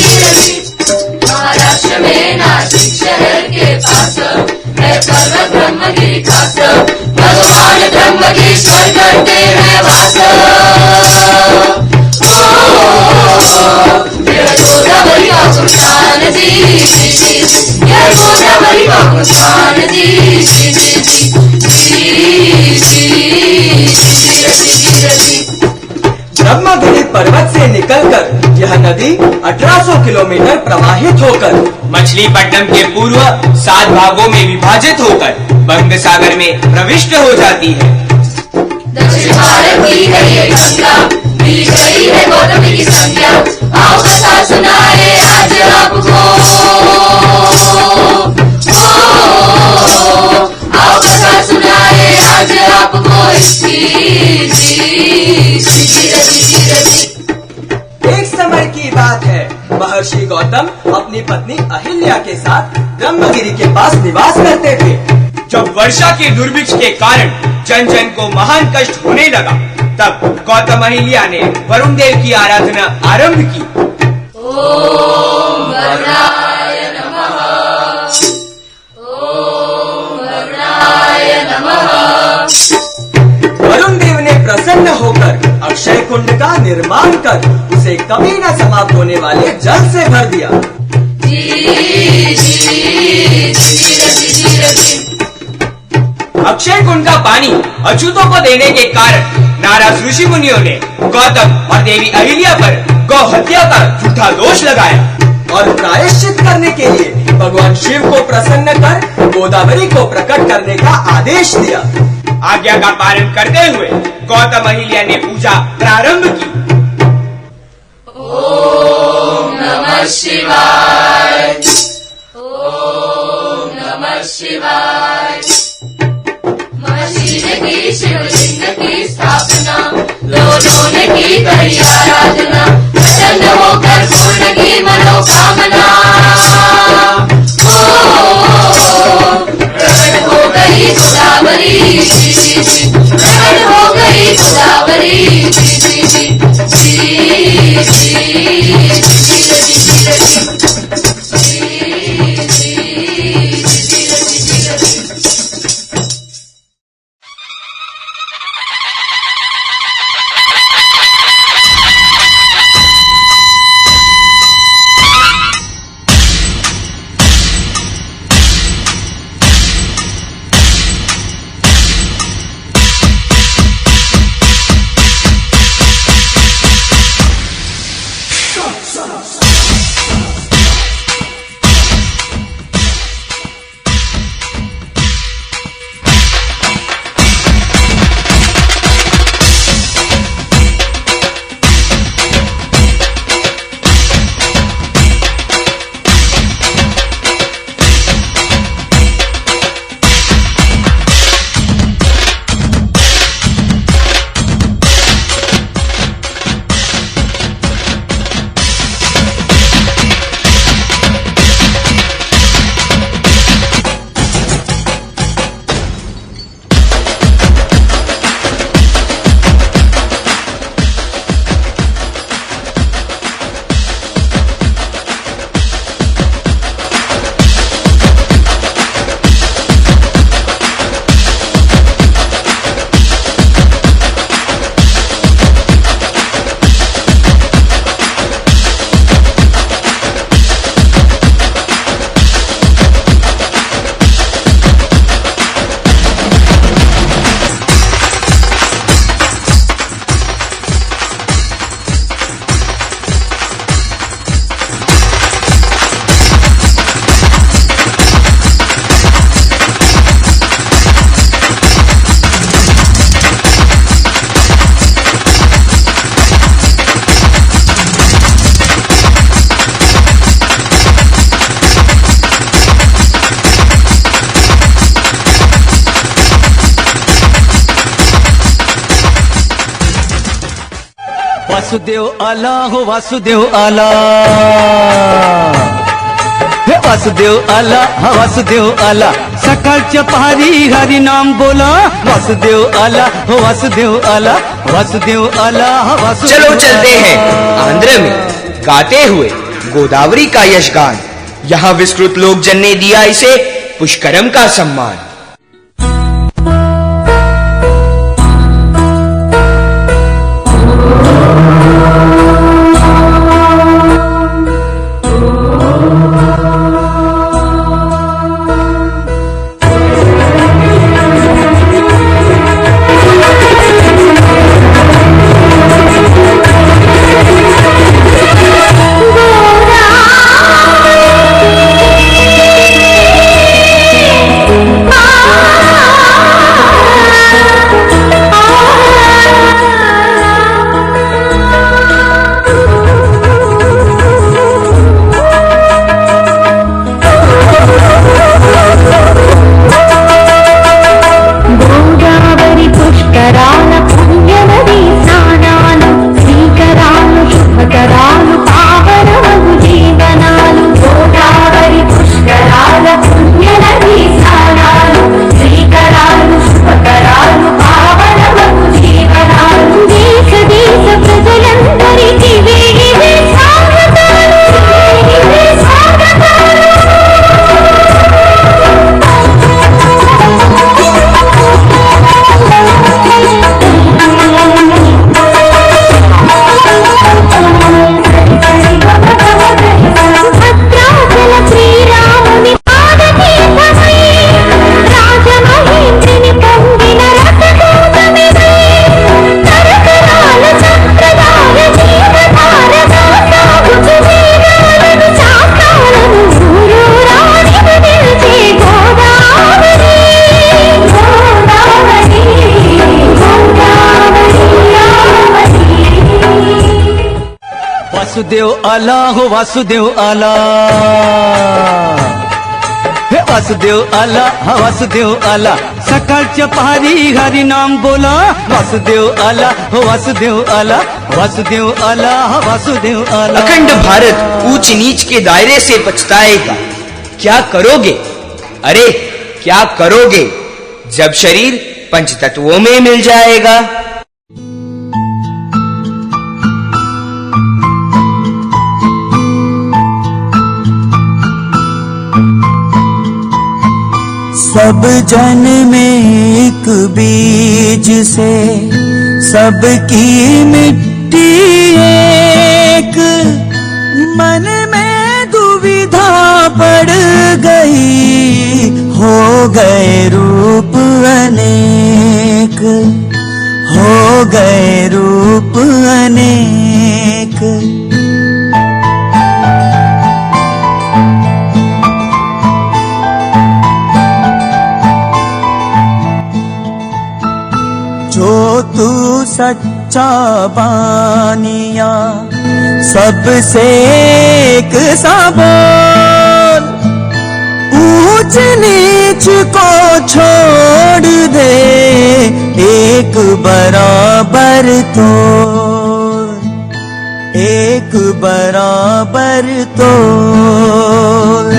योगेश्वर करते हैं वास। गोदावरी का गुणगान दी, यह गोदावरी का गुणगान दी। ब्रह्मगिरि पर्वत से निकलकर यह नदी 1800 किलोमीटर प्रवाहित होकर मछलीपट्टनम के पूर्व 7 भागों में विभाजित होकर बंग सागर में प्रविष्ट हो जाती है। दक्षिण भारत की है ये गंगा, मिल गई है गौतमी की संज्ञा। आओ कथा सुनाए आज आपको, आओ कथा सुनाए आज आपको इसकी। एक समय की बात है, महर्षि गौतम अपनी पत्नी अहिल्या के साथ ब्रह्मगिरि के पास निवास करते थे। जब वर्षा के दुर्भिक्ष के कारण जन जन को महान कष्ट होने लगा, तब गौतम अहिल्या ने वरुण देव की आराधना आरंभ की। ओम वरुणाय नमः, ओम वरुणाय नमः। वरुण देव ने प्रसन्न होकर अक्षय कुंड का निर्माण कर उसे कभी न समाप्त होने वाले जल से भर दिया। अक्षय कुंड का पानी अछूतों को देने के कारण नाराज ऋषि मुनियों ने गौतम और देवी अहिल्या पर गौ हत्या का झूठा दोष लगाया और प्रायश्चित करने के लिए भगवान शिव को प्रसन्न कर गोदावरी को प्रकट करने का आदेश दिया। आज्ञा का पालन करते हुए गौतम अहिल्या ने पूजा प्रारंभ की। ओम नमः शिवाय, ओम नमः शिवाय। महर्षि ने की शिवलिंग की स्थापना, दोनों ने की करी आराधना, प्रसन्न होकर पूर्ण की मनोकामना। प्रकट हो गई गोदावरी, प्रकट हो गई गोदावरी। वासुदेव आला हो वासुदेव आला, हे वासुदेव आला हा वासुदेव आला, सकाळच्या पहारी हरी नाम बोला, वासुदेव आला हो वासुदेव आला, वासुदेव आला हा वासुदेव। चलो चलते हैं आंध्र में गाते हुए गोदावरी का यशगान। यहाँ विस्तृत लोक जन ने दिया इसे पुष्करम का सम्मान। वासुदेव आला हो वासुदेव आला, हे वासुदेव आला हा वासुदेव आला, सकाळच्या पहारी हरी नाम बोला, वासुदेव आला हो वासुदेव आला, वासुदेव आला हा वासुदेव आला। अखंड भारत ऊंच नीच के दायरे से पछताएगा। क्या करोगे? अरे क्या करोगे जब शरीर पंचतत्वों में मिल जाएगा। सब जन में एक बीज से सबकी मिट्टी एक, मन में दुविधा बढ़ गई, हो गए रूप अनेक, हो गए रूप अनेक। जो तू सच्चा बानिया सबसे एक सा बोल, ऊंच नीच को छोड़ दे एक बराबर तोल, एक बराबर तोल।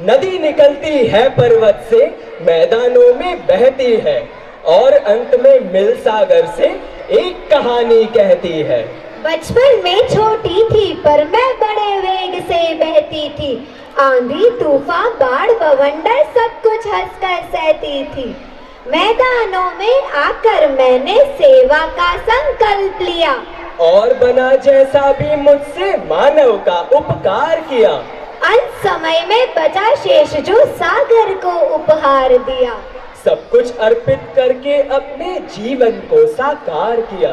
नदी निकलती है पर्वत से, मैदानों में बहती है, और अंत में मिल सागर से एक कहानी कहती है। बचपन में छोटी थी पर मैं बड़े वेग से बहती थी, आंधी तूफान बाढ़ बवंडर सब कुछ हंसकर सहती थी। मैदानों में आकर मैंने सेवा का संकल्प लिया, और बना जैसा भी मुझसे मानव का उपकार किया। अंत समय में बचा शेष जो सागर को उपहार दिया। सब कुछ अर्पित करके अपने जीवन को साकार किया।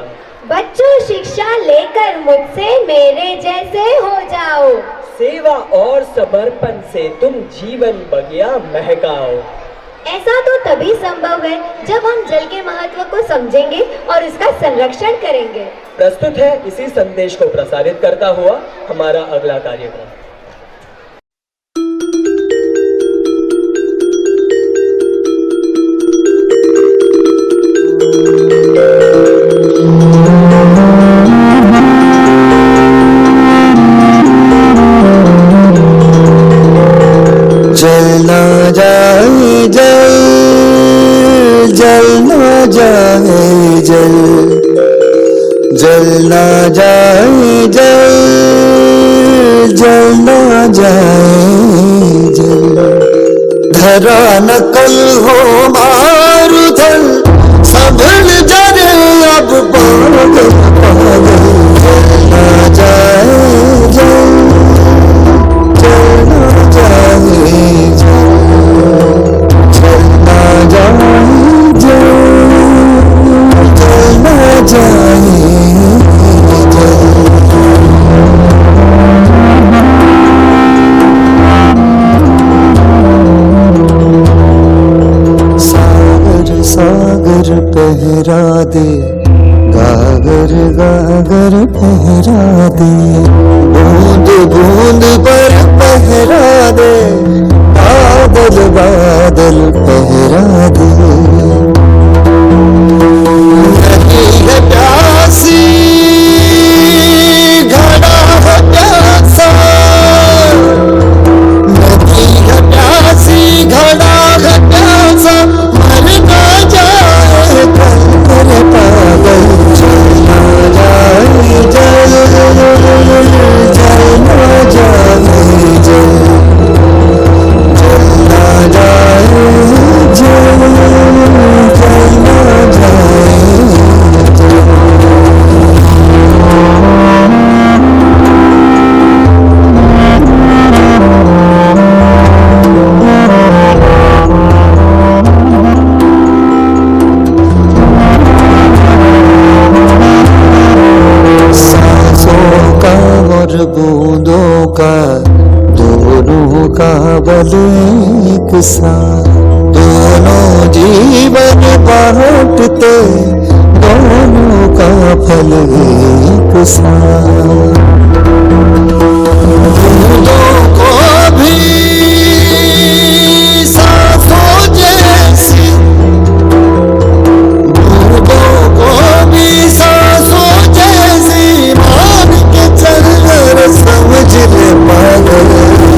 बच्चों शिक्षा लेकर मुझसे मेरे जैसे हो जाओ, सेवा और समर्पण से तुम जीवन बगिया महकाओ। ऐसा तो तभी संभव है जब हम जल के महत्व को समझेंगे और इसका संरक्षण करेंगे। प्रस्तुत है इसी संदेश को प्रसारित करता हुआ हमारा अगला कार्यक्रम। जल ना जाए जल, जल ना जाए जल, जल ना जाए जल, जल ना जाए जल। धरा न कल हो मारुथल, संभल जाने अब पागल पागल। जल ना जाए जल, जल ना जाए जल, जल ना जाए जल, जल ना जाए जल। सागर सागर पहरा दे, गागर गागर बूंदों का दोनों का बल एक सा, दोनों जीवन बांटते दोनों का फल एक सा। बूंदों को भी सांसों जैसी, बूंदों को भी सांसों जैसी मान के चल कर समझ ले पागल,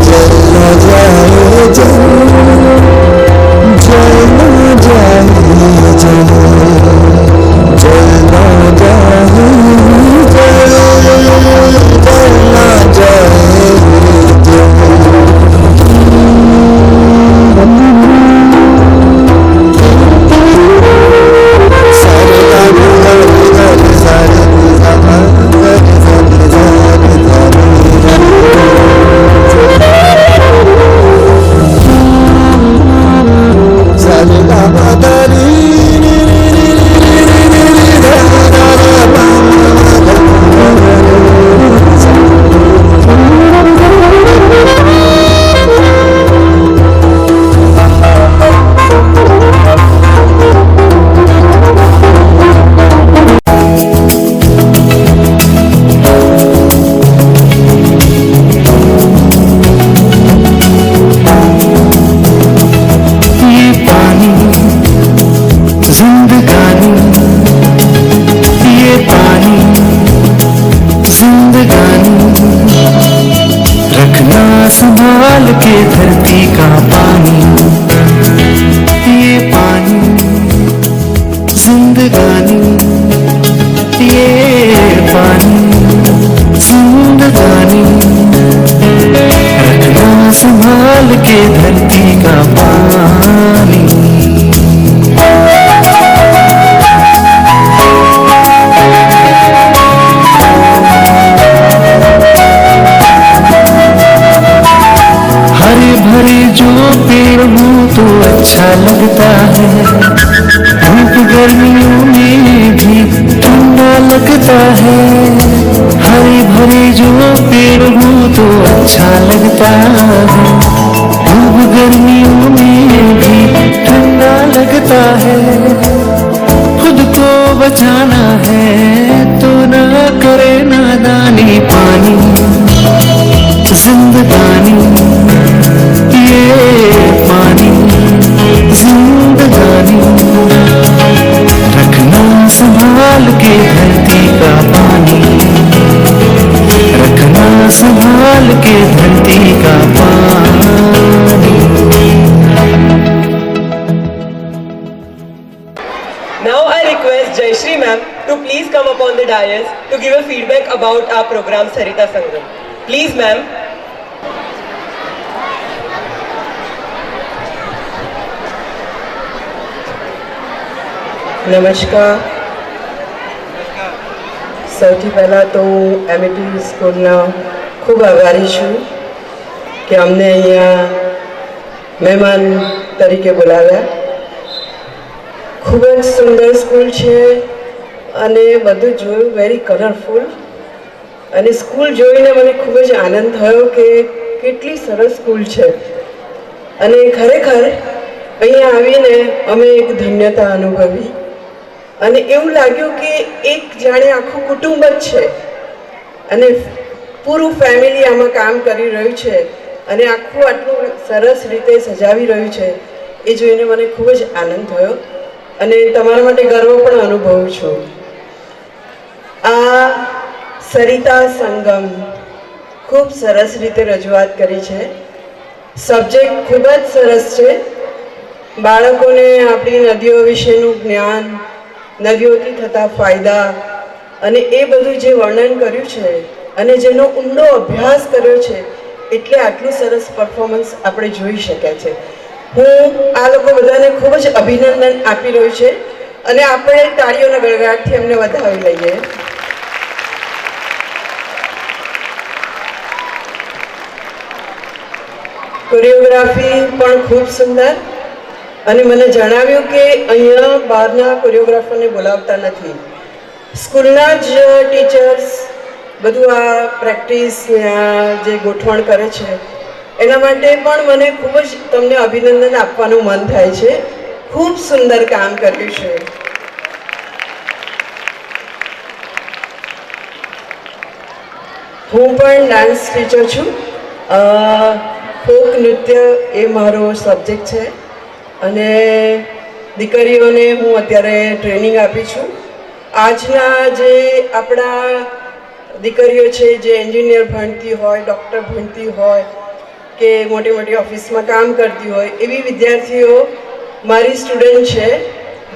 जल न जाए जल, जल न जाए जल, जल न जाए जल, जल न जाए about our program Sarita Sangam. Please ma'am. નમસ્કાર. સૌથી પહેલાં તો હું એમઈટી સ્કૂલના ખૂબ આભારી છું કે અમને અહીંયા મહેમાન તરીકે બોલાવ્યા. ખૂબ જ સુંદર સ્કૂલ છે અને બધું જોયું, વેરી કલરફુલ. અને સ્કૂલ જોઈને મને ખૂબ જ આનંદ થયો કે કેટલી સરસ સ્કૂલ છે. અને ખરેખર અહીંયા આવીને અમે એક ધન્યતા અનુભવી અને એવું લાગ્યું કે એક જાણે આખું કુટુંબ જ છે અને પૂરું ફેમિલી આમાં કામ કરી રહ્યું છે અને આખું આટલું સરસ રીતે સજાવી રહ્યું છે. એ જોઈને મને ખૂબ જ આનંદ થયો અને તમારા માટે ગર્વ પણ અનુભવું છું. આ સરિતા સંગમ ખૂબ સરસ રીતે રજૂઆત કરી છે. સબ્જેક્ટ ખૂબ જ સરસ છે. બાળકોને આપણી નદીઓ વિશેનું જ્ઞાન, નદીઓથી થતા ફાયદા અને એ બધું જે વર્ણન કર્યું છે અને જેનો ઊંડો અભ્યાસ કર્યો છે એટલે આટલું સરસ પરફોર્મન્સ આપણે જોઈ શક્યા છે. હું આ લોકો બધાને ખૂબ જ અભિનંદન આપી રહ્યું છે અને આપણે તાળીઓના ગળગડાટથી એમને વધાવી લઈએ. કોરિયોગ્રાફી પણ ખૂબ સુંદર અને મને જણાવ્યું કે અહીંયા બહારના કોરિયોગ્રાફરને બોલાવતા નથી, સ્કૂલના જ ટીચર્સ બધું આ પ્રેક્ટિસ ને આ જે ગોઠવણ કરે છે એના માટે પણ મને ખૂબ જ તમને અભિનંદન આપવાનું મન થાય છે. ખૂબ સુંદર કામ કર્યું છે. હું પણ ડાન્સ ટીચર છું. ફોક નૃત્ય એ મારો સબ્જેક્ટ છે અને દીકરીઓને હું અત્યારે ટ્રેનિંગ આપી છું. આજના જે આપણા દીકરીઓ છે જે એન્જિનિયર ભણતી હોય, ડૉક્ટર ભણતી હોય કે મોટી મોટી ઓફિસમાં કામ કરતી હોય એવી વિદ્યાર્થીઓ મારી સ્ટુડન્ટ છે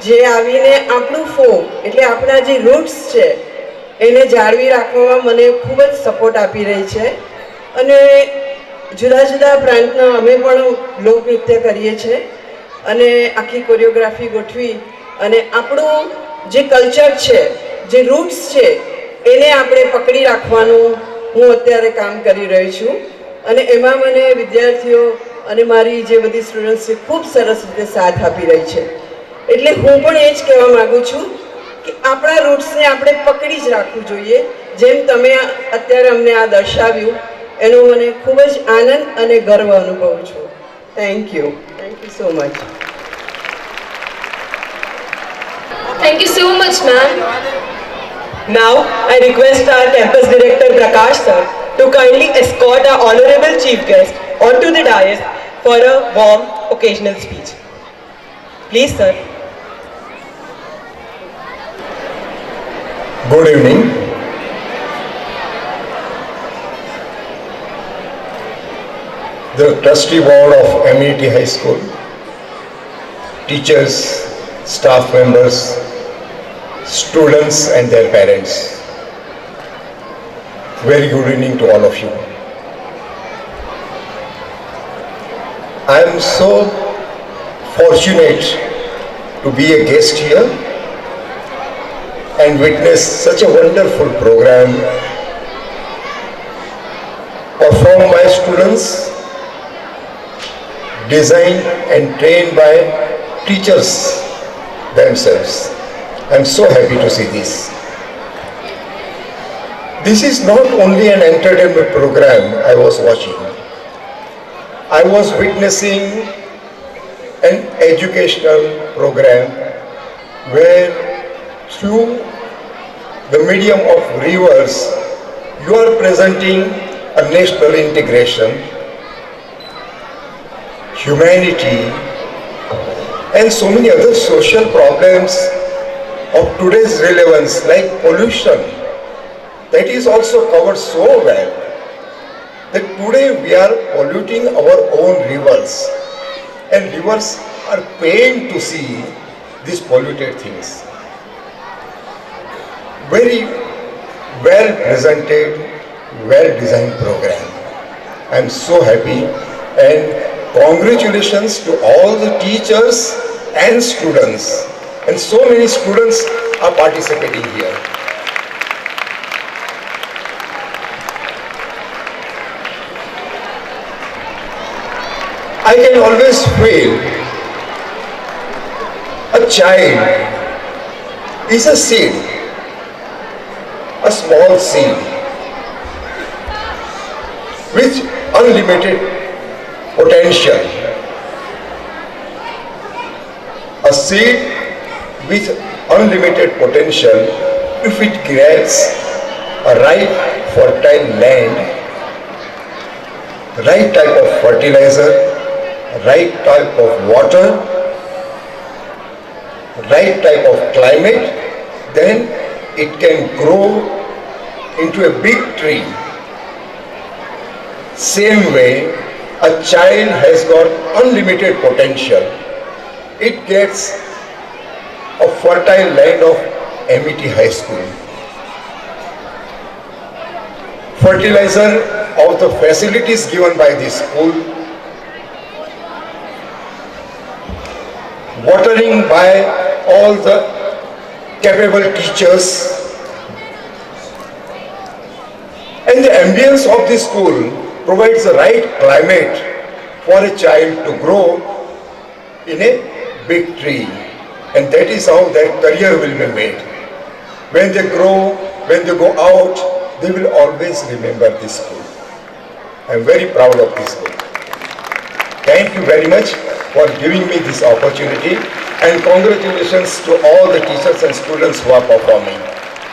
જે આવીને આપણું ફોક એટલે આપણા જે રૂટ્સ છે એને જાળવી રાખવામાં મને ખૂબ જ સપોર્ટ આપી રહી છે. અને જુદા જુદા પ્રાંતના અમે પણ લોકનૃત્ય કરીએ છીએ અને આખી કોરિયોગ્રાફી ગોઠવી અને આપણું જે કલ્ચર છે, જે રૂટ્સ છે એને આપણે પકડી રાખવાનું હું અત્યારે કામ કરી રહી છું. અને એમાં મને વિદ્યાર્થીઓ અને મારી જે બધી સ્ટુડન્ટ્સ છે ખૂબ સરસ રીતે સાથ આપી રહી છે. એટલે હું પણ એ જ કહેવા માગું છું કે આપણા રૂટ્સને આપણે પકડી જ રાખવું જોઈએ. જેમ તમે અત્યારે અમને આ દર્શાવ્યું એનો મને ખૂબ જ આનંદ અને ગર્વ અનુભવું છું. Thank you so much. Thank you so much, ma'am. Now, I request our campus director Prakash sir to kindly escort our honorable chief guest onto the dais for a warm occasional speech. Please, sir. Good evening. The trustee board of MET High School, teachers, staff members, students and their parents. Very good evening to all of you. I am so fortunate to be a guest here and witness such a wonderful program performed by students, designed and trained by teachers themselves. I am so happy to see this. This is not only an entertainment program I was watching. I was witnessing an educational program where through the medium of rivers you are presenting a national integration, humanity and so many other social problems of today's relevance like pollution. That is also covered so well that today we are polluting our own rivers and rivers are paying to see these polluted things. Very well presented, well designed program. I am so happy and congratulations to all the teachers and students, and so many students are participating here. I can always feel a child is a seed, a small seed with unlimited potential. A seed with unlimited potential, if it gets a right fertile land, right type of fertilizer, right type of water, right type of climate, then it can grow into a big tree. Same way, a child has got unlimited potential. It gets a fertile land of MET High School. Fertilizer of the facilities given by this school, watering by all the capable teachers, and the ambience of this school provides the right climate for a child to grow in a big tree, and that is how their career will be made. When they grow, when they go out, they will always remember this school. I am very proud of this school. Thank you very much for giving me this opportunity, and congratulations to all the teachers and students who are performing.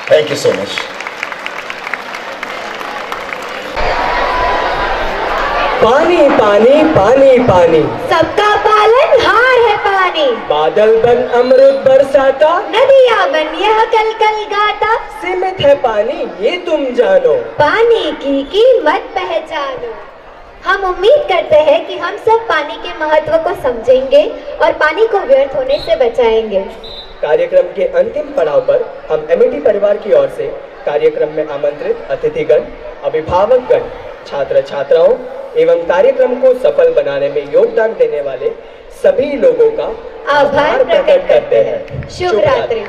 Thank you so much. पानी पानी पानी पानी, सबका पालन हार है पानी। बादल बन अमृत बरसाता, नदियाँ बन यह कल कल गाता। सीमित है पानी ये तुम जानो, पानी की कीमत पहचानो। हम उम्मीद करते हैं कि हम सब पानी के महत्व को समझेंगे और पानी को व्यर्थ होने से बचाएंगे। कार्यक्रम के अंतिम पड़ाव पर हम एमईटी परिवार की ओर से कार्यक्रम में आमंत्रित अतिथिगण, अभिभावकगण, छात्र छात्राओं एवं कार्यक्रम को सफल बनाने में योगदान देने वाले सभी लोगों का आभार प्रकट करते हैं। शुभ रात्रि।